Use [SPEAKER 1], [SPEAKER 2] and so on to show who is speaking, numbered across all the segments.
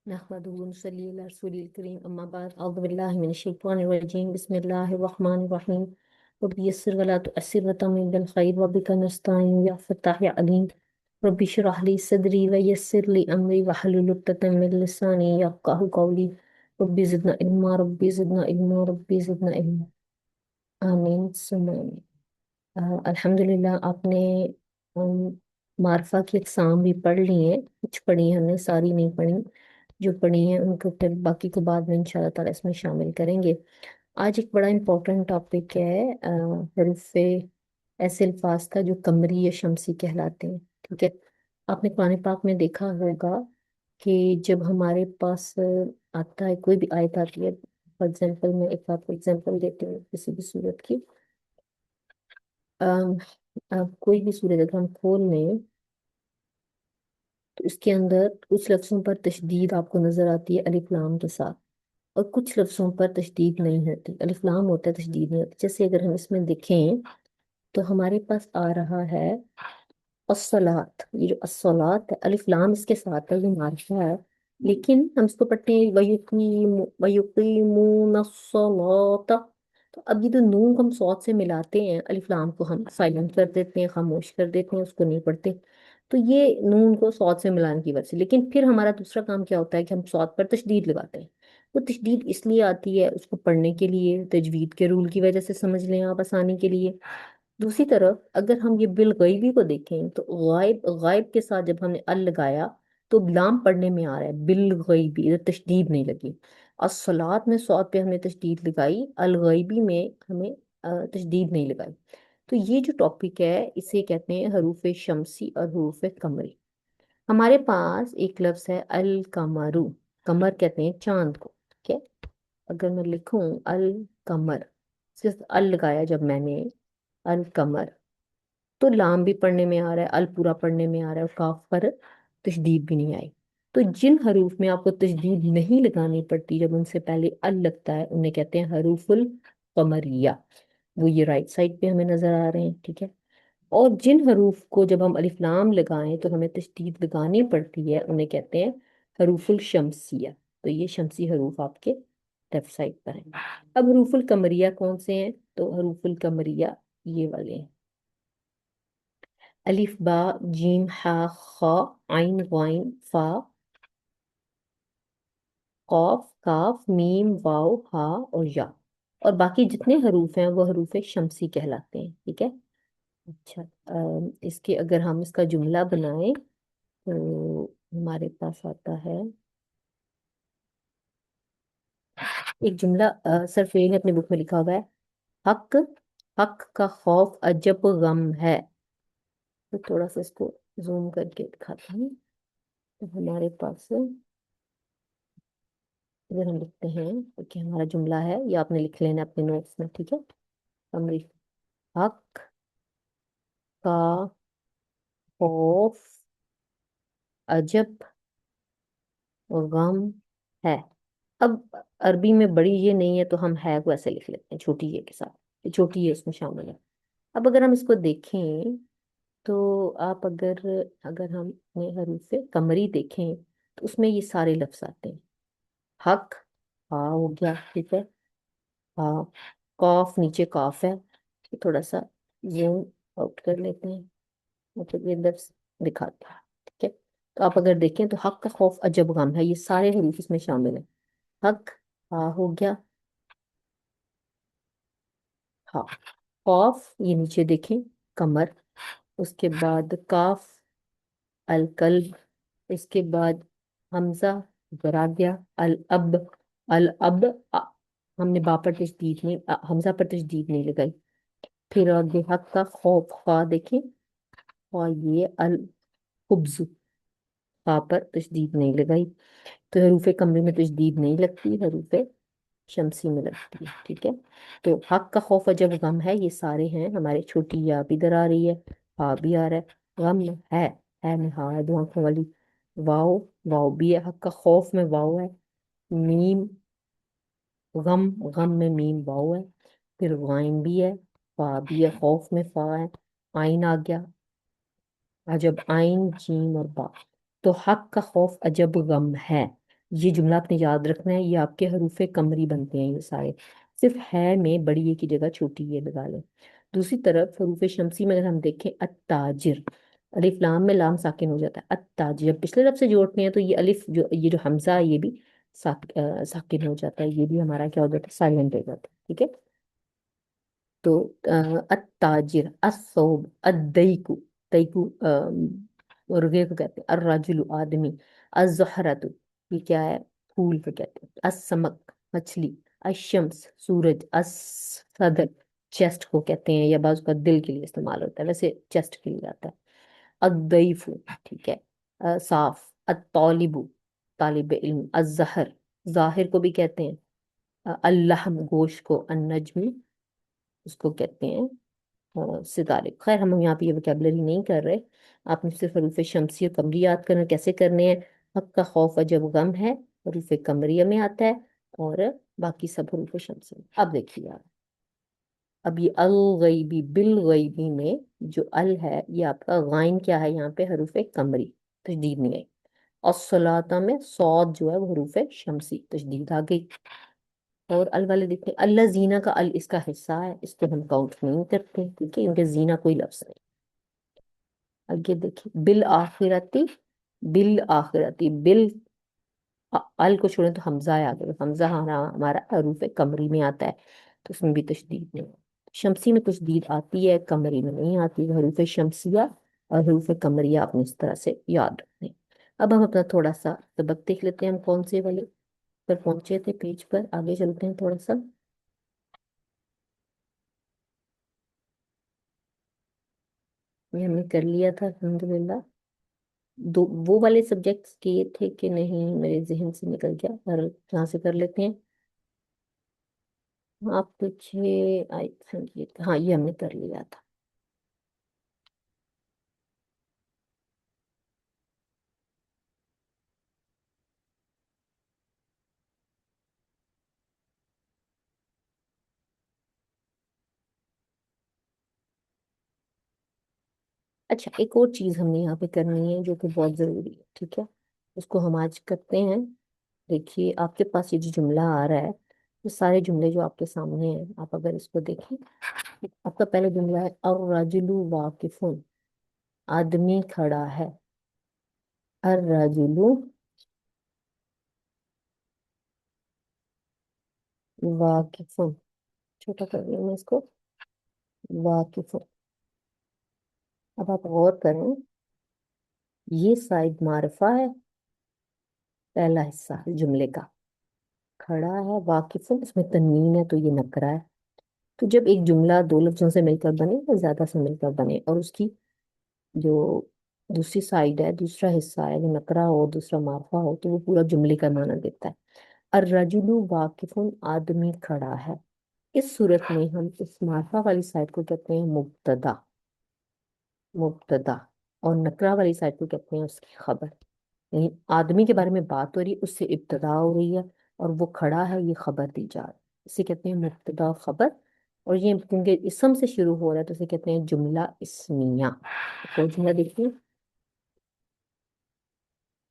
[SPEAKER 1] नहमदुहु व नुसल्ली अला रसूलिल करीम अम्मा बाद अऊज़ु बिल्लाहि मिनश शैतानिर रजीम बिस्मिल्लाहिर रहमानिर रहीम रब्बि यस्सिर व ला तुअस्सिर व तम्मिम बिल खैर व बिका नस्तईन या फत्ताह या अलीम रब्बि इश्रह ली सदरी व यस्सिर ली अमरी वहलुल उक़दतम मिन लिसानी यफ़क़हू क़ौली रब्बि ज़िदना इल्मा रब्बि ज़िदना इल्मा रब्बि ज़िदना इल्मा आमीन सुम्मा आमीन। अल्हम्दुलिल्लाह आपने मार्फा की अक़साम भी पढ़ ली हैं। कुछ पढ़ी हैं हमने, सारी नहीं पढ़ी। जो पढ़ी हैं उनको फिर बाकी को बाद में इंशाल्लाह ताला इसमें शामिल करेंगे। आज एक बड़ा इम्पोर्टेंट टॉपिक है हरूफ ऐसे अल्फाज का जो कमरी या शमसी कहलाते हैं। ठीक है, आपने कुरान पाक में देखा होगा कि जब हमारे पास आता है, कोई भी आयत आती है, फॉर एग्जाम्पल मैं एक आपको एग्जाम्पल देती हूँ किसी भी सूरत की। अम, अब कोई भी सूरत अगर हम खोल लें तो इसके अंदर कुछ लफ्जों पर तशदीद आपको नजर आती है अलिफ लाम के साथ, और कुछ लफ्जों पर तशदीद नहीं होती, अलिफ लाम होता है तशदीद नहीं होती। जैसे अगर हम इसमें देखें तो हमारे पास आ रहा है अस्सलात। ये जो अस्सलात है, अलिफ लाम इसके साथ है, ये मारिफा है, लेकिन हम इसको पढ़ते हैं वयुकीमूनस्सलात। तो अब ये जो नून को हम सौत से मिलाते हैं, अलिफ लाम को हम साइलेंट कर देते हैं, खामोश कर देते हैं, उसको नहीं पढ़ते। तो ये नून को सौत से मिलाने की वजह से। लेकिन फिर हमारा दूसरा काम क्या होता है कि हम सौत पर तशदीद लगाते हैं। वो तशदीद इसलिए आती है उसको पढ़ने के लिए, तजवीद के रूल की वजह से, समझ लें आप आसानी के लिए। दूसरी तरफ अगर हम ये बिल गैबी को देखें तो गायब गायब के साथ जब हमने अल लगाया तो लाम पढ़ने में आ रहा है बिल गैबी, इधर तशदीद नहीं लगी। और सलात में सौत पे हमने तशदीद लगाई, अल गैबी में हमें तशदीद नहीं लगाई। तो ये जो टॉपिक है इसे कहते हैं हरूफ शमसी और हरूफ कमरी। हमारे पास एक लफ्ज है अल कमरू। कमर कहते हैं चांद को। ठीक है, अगर मैं लिखूं अल कमर, सिर्फ अल लगाया जब मैंने, अल कमर, तो लाम भी पढ़ने में आ रहा है, अल पूरा पढ़ने में आ रहा है, और काफ पर तशदीद भी नहीं आई। तो जिन हरूफ में आपको तशदीद नहीं लगानी पड़ती, जब उनसे पहले अल लगता है, उन्हें कहते हैं हरूफुल कमरिया। वो ये राइट साइड पे हमें नजर आ रहे हैं। ठीक है, और जिन हरूफ को जब हम अलिफ लाम लगाएं तो हमें तशदीद लगानी पड़ती है, उन्हें कहते हैं हरूफुल शमसिया। तो ये शमसी हरूफ आपके लेफ्ट साइड पर हैं। अब हरूफुल कमरिया कौन से हैं? तो हरूफुल कमरिया ये वाले हैं, अलिफ बा जीम हा खा आइन वाइन फा कॉफ काफ मीम वाव हा और या। और बाकी जितने हरूफ हैं वो हरूफ शमसी कहलाते हैं। ठीक है, अच्छा, इसके अगर हम इसका जुमला बनाएं तो हमारे पास आता है एक जुमला। सरफेन ने अपनी बुक में लिखा हुआ है, हक हक का खौफ अजब गम है। तो थोड़ा सा इसको जूम करके दिखाता हूँ। तो हमारे पास अगर हम लिखते हैं तो क्या हमारा जुमला है, ये आपने लिख लेना अपने नोट्स में। ठीक है, अमरी हक का खौफ अजब गम है। अब अरबी में बड़ी ये नहीं है तो हम है को ऐसे लिख लेते हैं छोटी ये के साथ, ये छोटी ये इसमें शामिल है। अब अगर हम इसको देखें तो आप अगर अगर हम अपने हरूफ कमरी देखें तो उसमें ये सारे लफ्ज आते हैं। हक, हाँ हो गया, ठीक है, हाँ। कॉफ, नीचे काफ है, तो थोड़ा सा जूम आउट कर लेते हैं, मतलब ये लफ्ज दिखाते हैं। ठीक है, तो आप अगर देखें तो हक का खौफ अजब गम है, ये सारे हरूफ इसमें शामिल है। हक, हाँ हो गया, हाँ। कॉफ, ये नीचे देखें, कमर। उसके बाद काफ, अल कल्ब। इसके बाद हमजा, ऊपर आ गया, अल अब। अल अब, हमने बा पर तशदीद नहीं, हमजा पर तशदीद नहीं लगाई। फिर आगे हक का खौफ, खा देखें, और ये अल खुब्ज, खा पर तशदीद नहीं लगाई। तो हरूफ कमरे में तशदीद नहीं लगती, हरूफ शमसी में लगती है। ठीक है, तो हक का खौफ जब गम है, ये सारे हैं हमारे। छोटी या भी इधर आ रही है, हा भी आ रहा है, गम है में हा है, दो आंखों वाली। वाओ, वाओ भी है, हक का खौफ में वाओ है। मीम, गम, गम में मीम वाओ है। फिर गाइन भी है, फा भी है, खौफ में फा है। आइन आ गया, अजब आइन जीम और बा। तो हक का खौफ अजब गम है, یہ جملہ آپ نے یاد رکھنا ہے، یہ آپ کے حروف قمری بنتے ہیں یہ سارے، صرف ہے میں بڑی یہ کی جگہ چھوٹی یہ لگا لیں۔ دوسری طرف حروف شمسی میں اگر ہم دیکھیں التاجر، الف لام میں لام ساکن ہو جاتا ہے، التاجر جب پچھلے لفظ سے جوڑتے ہیں تو یہ الف جو یہ جو حمزہ ہے یہ بھی ساکن ہو جاتا ہے، یہ بھی ہمارا کیا ہو جاتا ہے، سائلنٹ ہو جاتا ہے، ٹھیک ہے۔ تو التاجر، الثوب، الدیکو، دیکو مرغے کو کہتے ہیں، الرجل آدمی، الزہرۃ یہ کیا ہے، پھول کو کہتے ہیں، السمک مچھلی، الشمس سورج، الصدر چیسٹ کو کہتے ہیں، یا بعض کا دل کے لیے استعمال ہوتا ہے، ویسے چیسٹ کے لیے آتا ہے، الضیف ٹھیک ہے، صاف، الطالب طالب علم، الزہر ظاہر کو بھی کہتے ہیں، اللحم گوشت کو، النجم اس کو کہتے ہیں ستارے۔ خیر ہم یہاں پہ یہ ویکیبلری نہیں کر رہے، آپ نے صرف حروف شمسی اور قمری یاد کرنا کیسے کرنے ہیں۔ حق کا خوف جب غم ہے حروف قمریہ میں آتا ہے، اور باقی سب حروف شمسی میں۔ اب دیکھیے آپ، اب یہ الغیبی بالغیبی میں جو ال ہے یہ آپ کا غائن کیا ہے یہاں پہ، حروف قمری، تشدید نہیں آئی۔ الصلاۃ میں صاد جو ہے وہ حروف شمسی، تشدید آ گئی۔ اور ال والے دیکھیں، اللہ زینہ کا ال اس کا حصہ ہے، اس کو ہم کاؤنٹ نہیں کرتے ٹھیک ہے، کیونکہ زینہ کوئی لفظ نہیں۔ آگے دیکھیں بالآخرتی، بالآخرتی بال ال کو چھوڑیں تو حمزہ آ گیا، حمزہ ہمارا حروف قمری میں آتا ہے، تو اس میں بھی تشدید نہیں ہے۔ شمسی میں تشدید آتی ہے، قمری میں نہیں آتی، حروف شمسیہ اور حروف قمریہ آپ نے اس طرح سے یاد رکھنے ہیں۔ اب ہم اپنا تھوڑا سا سبق دیکھ لیتے ہیں، ہم کون سے والے پر پہنچے تھے پیج پر، آگے چلتے ہیں تھوڑا سا۔ یہ ہم نے کر لیا تھا الحمدللہ، دو وہ والے سبجیکٹس کیے تھے کہ نہیں، میرے ذہن سے نکل گیا، پر یہاں سے کر لیتے ہیں۔ آپ پیچھے آئی تھنک ہاں یہ ہم نے کر لیا تھا۔ اچھا ایک اور چیز ہم نے یہاں پہ کرنی ہے جو کہ بہت ضروری ہے، ٹھیک ہے، اس کو ہم آج کرتے ہیں۔ دیکھیے آپ کے پاس یہ جو جملہ آ رہا ہے، یہ سارے جملے جو آپ کے سامنے ہیں، آپ اگر اس کو دیکھیں، آپ کا پہلا جملہ ہے الرجل واقف، آدمی کھڑا ہے، الرجل واقف، چھوٹا کر دیا میں اس کو، واقف۔ اب آپ غور کریں، یہ صاحب معرفہ ہے، پہلا حصہ جملے کا، کھڑا ہے واقف اس میں تنوین ہے تو یہ نکرہ ہے۔ تو جب ایک جملہ دو لفظوں سے مل کر بنے یا زیادہ سے مل کر بنے، اور اس کی جو دوسری سائڈ ہے، دوسرا حصہ ہے، وہ نکرہ ہو دوسرا معرفہ ہو، تو وہ پورا جملے کا معنی دیتا ہے۔ الرجل واقف، آدمی کھڑا ہے، اس صورت میں ہم اس معرفہ والی سائڈ کو کہتے ہیں مبتدا، مبتدا، اور نکرہ والی سائڈ کو کہتے ہیں اس کی خبر، یعنی آدمی کے بارے میں بات ہو رہی ہے، اس سے ابتدا ہو رہی ہے، اور وہ کھڑا ہے یہ خبر دی جا رہی ہے، اسے کہتے ہیں مبتدا خبر۔ اور یہ کیونکہ اسم سے شروع ہو رہا ہے تو اسے کہتے ہیں جملہ اسمیہ۔ کوئی جملہ دیکھیں،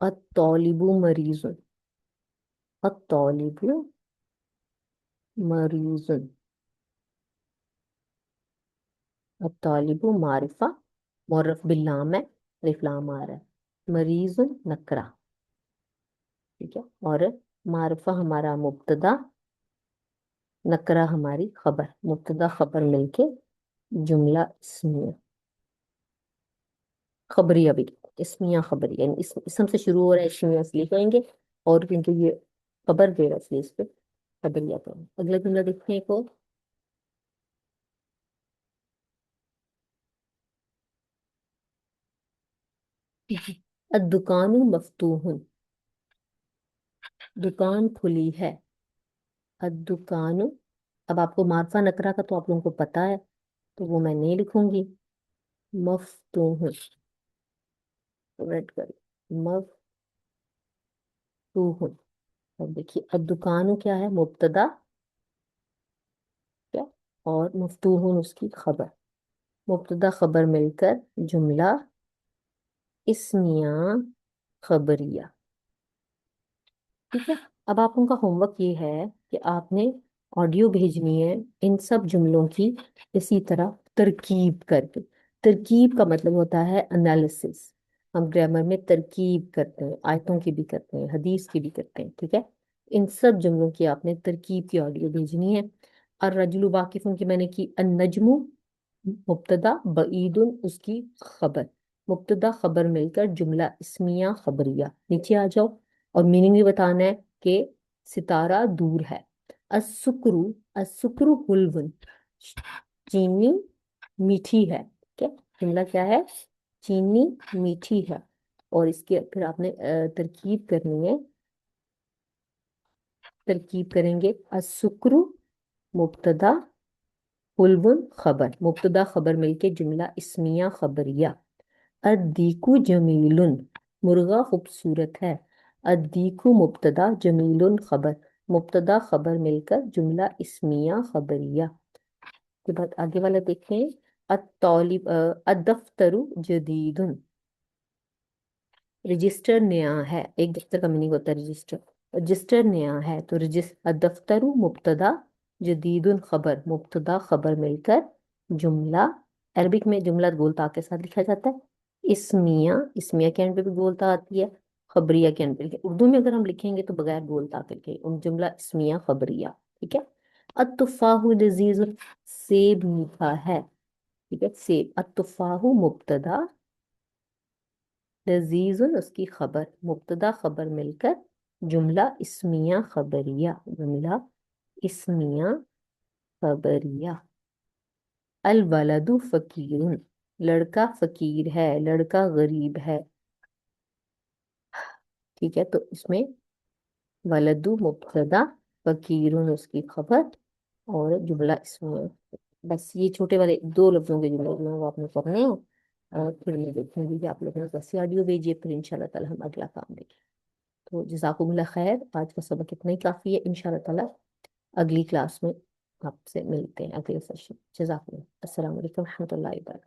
[SPEAKER 1] الطالب مریض، الطالب مریض، الطالب معرفہ، معرف باللام ہے، الف لام آ رہا ہے، مریض نکرہ، ٹھیک ہے، اور معرفہ ہمارا مبتدا، نکرہ ہماری خبر، مبتدا خبر مل کے جملہ اسمیہ، خبریہ بھی کہتے ہیں، اسمیہ خبریہ، یعنی اسم سے شروع ہو رہا ہے اسمیہ اس لیے کہیں گے، اور کیونکہ یہ خبر دے رہا ہے اس لیے اس پہ خبریہ کہیں گے۔ اگلا جملہ دیکھتے ہیں ایک اور، الدکان مفتوح، دکان کھلی ہے، الدکان، اب آپ کو معرفہ نکرہ کا تو آپ لوگوں کو پتا ہے، تو وہ میں نہیں لکھوں گی، مفتوح، ریڈ کر، مفتوح۔ اب دیکھیے الدکان کیا ہے، مبتدا، کیا، اور مفتوح اس کی خبر، مبتدا خبر مل کر جملہ اسمیہ خبریہ۔ ठीक है। अब आप उनका होमवर्क ये है कि आपने ऑडियो भेजनी है इन सब जुमलों की इसी तरह तरकीब करके। तरकीब का मतलब होता है एनालिसिस। हम ग्रामर में तरकीब करते हैं, आयतों की भी करते हैं, हदीस की भी करते हैं, ठीक है। इन सब जुमलों की आपने तरकीब की ऑडियो भेजनी है। और रजुलु वाकिफुन की मैंने की, अन्नजमु मुब्तदा, बईदुन उसकी खबर। मुब्तदा खबर मिलकर जुमला इस्मिया खबरिया। नीचे आ जाओ और मीनिंग भी बताना है कि सितारा दूर है। असुक्रू, असुक्रू हुल्वन, चीनी मीठी है, ठीक है। जुमला क्या है? चीनी मीठी है। और इसके फिर आपने तरकीब करनी है। तरकीब करेंगे, असुक्रू मुब्तदा, हुल्वन खबर। मुब्तदा खबर मिलके जुमला इस्मिया खबरिया। अद्दीकु जमीलुन, मुर्गा खूबसूरत है। अद्दीकु मुब्तदा, जमीलुन खबर। मुब्तदा खबर मिलकर जुमला इस्मिया खबरिया। के बाद आगे वाला देखते हैं। अत्तौलिब, अदफ्तरु जदीदुन, रजिस्टर नया है। एक दफ्तर का मीनिंग होता है रजिस्टर। रजिस्टर नया है तो अदफ्तरु मुब्तदा, जदीदुन खबर। मुब्तदा खबर मिलकर जुमला, अरबिक में जुमला गोलता के साथ लिखा जाता है। इस्मिया, इस्मिया के एंड पे भी गोलता आती है। खबरिया के एंड पे लिखे। उर्दू में अगर हम लिखेंगे तो बगैर गोलता के लिखे, जुमला इस्मिया खबरिया, ठीक है। अतुफाहु लजीज, सेब मीठा है, ठीक है। सेब, अतुफाहु मुब्तदा, लजीजुन उसकी खबर। मुब्तदा खबर मिलकर जुमला इस्मिया खबरिया। जुमला इस्मिया खबरिया। अल वलदु फकीरुन, लड़का फकीर है, लड़का गरीब है, ठीक है। तो इसमें वलदु मुब्तदा, फकीरुन उसकी खबर, और जुमला इसमें। बस ये छोटे वाले दो लफ्जों के जुमले जो हैं वो आपने पढ़ने हैं। और फिर मैं देखूंगी कि आप लोगों ने कैसे ऑडियो भेजिए, फिर इंशाल्लाह ताला हम अगला काम देखें। तो जज़ाकुमुल्लाह खैर, आज का सबक इतना ही काफ़ी है। इंशाल्लाह ताला अगली क्लास में आपसे मिलते हैं, अगले सेशन। जज़ाकुमुल्लाह, अस्सलाम वालेकुम रहमतुल्लाहि व बरकातहू।